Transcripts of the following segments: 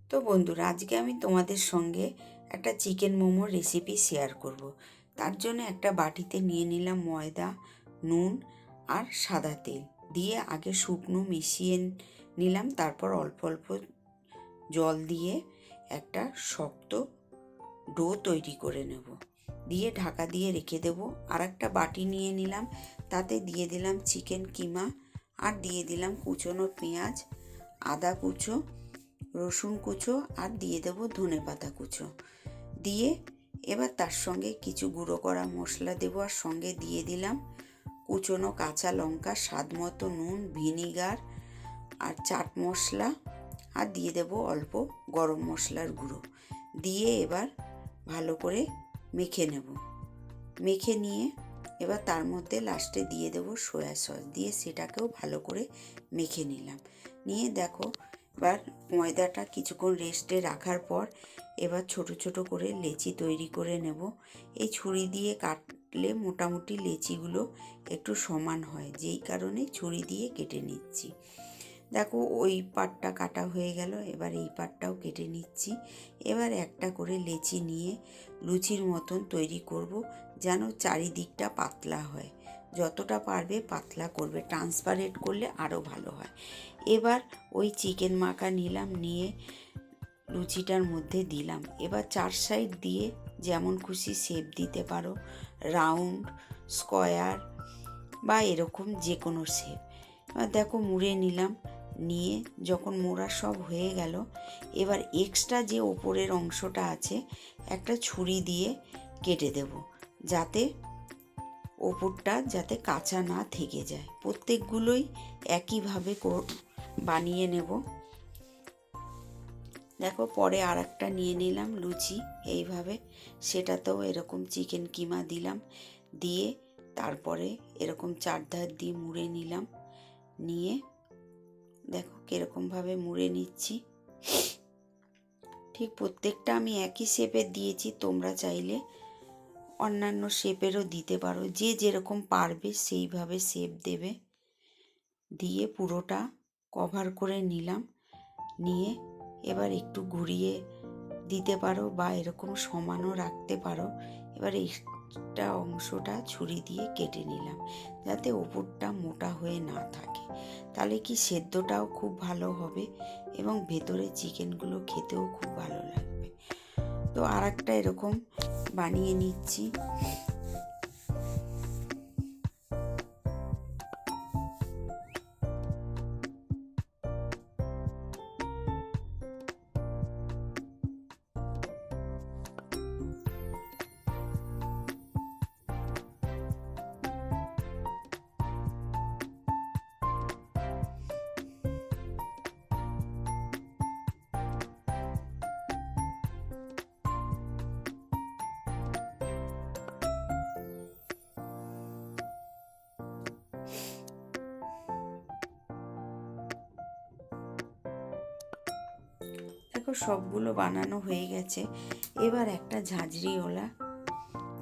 তো বন্ধুরা, আজকে আমি তোমাদের সঙ্গে একটা চিকেন মোমোর রেসিপি শেয়ার করব। তার জন্য একটা বাটিতে নিয়ে নিলাম ময়দা, নুন আর সাদা তেল দিয়ে আগে শুকনো মিশিয়ে নিলাম। তারপর অল্প অল্প জল দিয়ে একটা শক্ত ডো তৈরি করে নেব। দিয়ে ঢাকা দিয়ে রেখে দেব। আর একটা বাটি নিয়ে নিলাম, তাতে দিয়ে দিলাম চিকেন কিমা, আর দিয়ে দিলাম কুচনো পেঁয়াজ, আদা কুচো, রসুন কুচো, আর দিয়ে দেবো ধনেপাতা কুচো। দিয়ে এবার তার সঙ্গে কিছু গুঁড়ো করা মশলা দেবো, আর সঙ্গে দিয়ে দিলাম কুচনো কাঁচা লঙ্কা, স্বাদ মতো নুন, ভিনিগার আর চাট মশলা, আর দিয়ে দেবো অল্প গরম মশলার গুঁড়ো। দিয়ে এবার ভালো করে মেখে নেব। মেখে নিয়ে এবার তার মধ্যে লাস্টে দিয়ে দেবো সয়া সস, দিয়ে সেটাকেও ভালো করে মেখে নিলাম। নিয়ে দেখো, এবার ময়দাটা কিছুক্ষণ রেস্টে রাখার পর এবার ছোট ছোট করে লেচি তৈরি করে নেব। এই ছুরি দিয়ে কাটলে মোটামুটি লেচিগুলো একটু সমান হয়, যেই কারণে ছুরি দিয়ে কেটে নিচ্ছি। দেখো, ওই পাটটা কাটা হয়ে গেল, এবার এই পাটটাও কেটে নিচ্ছি। এবার একটা করে লেচি নিয়ে লুচির মতন তৈরি করব, যেন চারিদিকটা পাতলা হয়। যতটা পারবে পাতলা করবে, ট্রান্সপারেন্ট করলে আরও ভালো হয়। এবার ওই চিকেন মাখা নিলাম, নিয়ে লুচিটার মধ্যে দিলাম। এবার চার সাইড দিয়ে যেমন খুশি শেপ দিতে পারো, রাউন্ড, স্কোয়ার বা এরকম যে কোনো শেপ। এবার দেখো মুড়ে নিলাম। নিয়ে যখন মোড়া সব হয়ে গেল, এবার এক্সট্রা যে ওপরের অংশটা আছে একটা ছুরি দিয়ে কেটে দেব, যাতে ওপরটা যাতে কাঁচা না থেকে যায়। প্রত্যেকগুলোই একইভাবে বানিয়ে নেব। দেখো, পরে আর একটা নিয়ে নিলাম লুচি এইভাবে, সেটাতেও এরকম চিকেন কিমা দিলাম, দিয়ে তারপরে এরকম চারধার দিয়ে মুড়ে নিলাম। নিয়ে দেখো কীরকমভাবে মুড়ে নিচ্ছি। ঠিক প্রত্যেকটা আমি একই শেপের দিয়েছি, তোমরা চাইলে অন্যান্য শেপেরও দিতে পারো, যে যেরকম পারবে সেইভাবে শেপ দেবে। দিয়ে পুরোটা কভার করে নিলাম। নিয়ে এবার একটু ঘুরিয়ে দিতে পারো বা এরকম সমানও রাখতে পারো। এবার একটা অংশটা ছুরি দিয়ে কেটে নিলাম, যাতে ওপরটা মোটা হয়ে না থাকে। তাহলে কি সেদ্ধটাও খুব ভালো হবে এবং ভেতরে চিকেনগুলো খেতেও খুব ভালো লাগবে। তো আর একটা এরকম বানিয়ে নিচ্ছি। দেখো, সবগুলো বানানো হয়ে গেছে। এবার একটা ঝাঁঝরিওয়ালা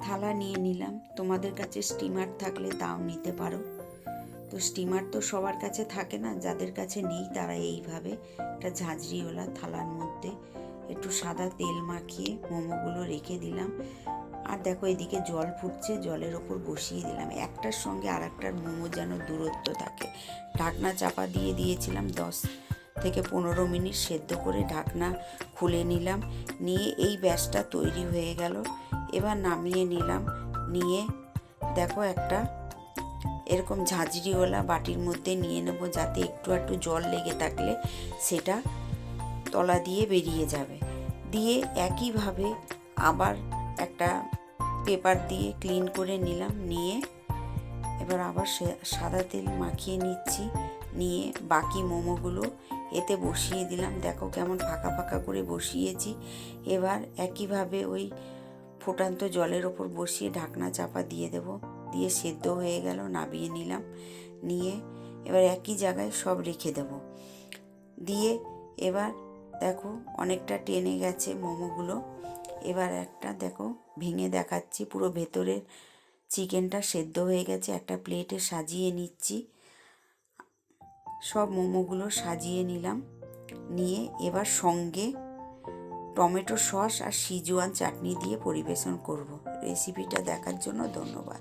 থালা নিয়ে নিলাম। তোমাদের কাছে স্টিমার থাকলে তাও নিতে পারো। তো স্টিমার তো সবার কাছে থাকে না, যাদের কাছে নেই তারা এইভাবে একটা ঝাঁঝরিওয়ালা থালার মধ্যে একটু সাদা তেল মাখিয়ে মোমোগুলো রেখে দিলাম। আর দেখো, এদিকে জল ফুটছে, জলের ওপর বসিয়ে দিলাম। একটার সঙ্গে আর একটার মোমো যেন দূরত্ব থাকে। ঢাকনা চাপা দিয়ে দিয়েছিলাম, 10 থেকে 15 মিনিট সেদ্ধ করে ঢাকনা খুলে নিলাম। নিয়ে এই ব্যাসটা তৈরি হয়ে গেল। এবার নামিয়ে নিলাম। নিয়ে দেখো, একটা এরকম ঝাঁঝরিওয়ালা বাটির মধ্যে নিয়ে নেব, যাতে একটু একটু জল লেগে থাকলে সেটা তলা দিয়ে বেরিয়ে যাবে। দিয়ে একইভাবে আবার একটা পেপার দিয়ে ক্লিন করে নিলাম। নিয়ে এবার আবার সাদা তেল মাখিয়ে নিচ্ছি। নিয়ে বাকি মোমোগুলো এতে বসিয়ে দিলাম। দেখো কেমন ফাঁকা ফাঁকা করে বসিয়েছি। এবার একইভাবে ওই ফোটান্ত জলের ওপর বসিয়ে ঢাকনা চাপা দিয়ে দেব। দিয়ে সেদ্ধ হয়ে গেল, নামিয়ে নিলাম। নিয়ে এবার একই জায়গায় সব রেখে দেব। দিয়ে এবার দেখো অনেকটা টেনে গেছে মোমোগুলো। এবার একটা দেখো ভেঙে দেখাচ্ছি, পুরো ভেতরের চিকেনটা সেদ্ধ হয়ে গেছে। একটা প্লেটে সাজিয়ে নিচ্ছি। সব মোমোগুলো সাজিয়ে নিলাম। নিয়ে এবার সঙ্গে টমেটো সস আর সিজুয়ান চাটনি দিয়ে পরিবেশন করব। রেসিপিটা দেখার জন্য ধন্যবাদ।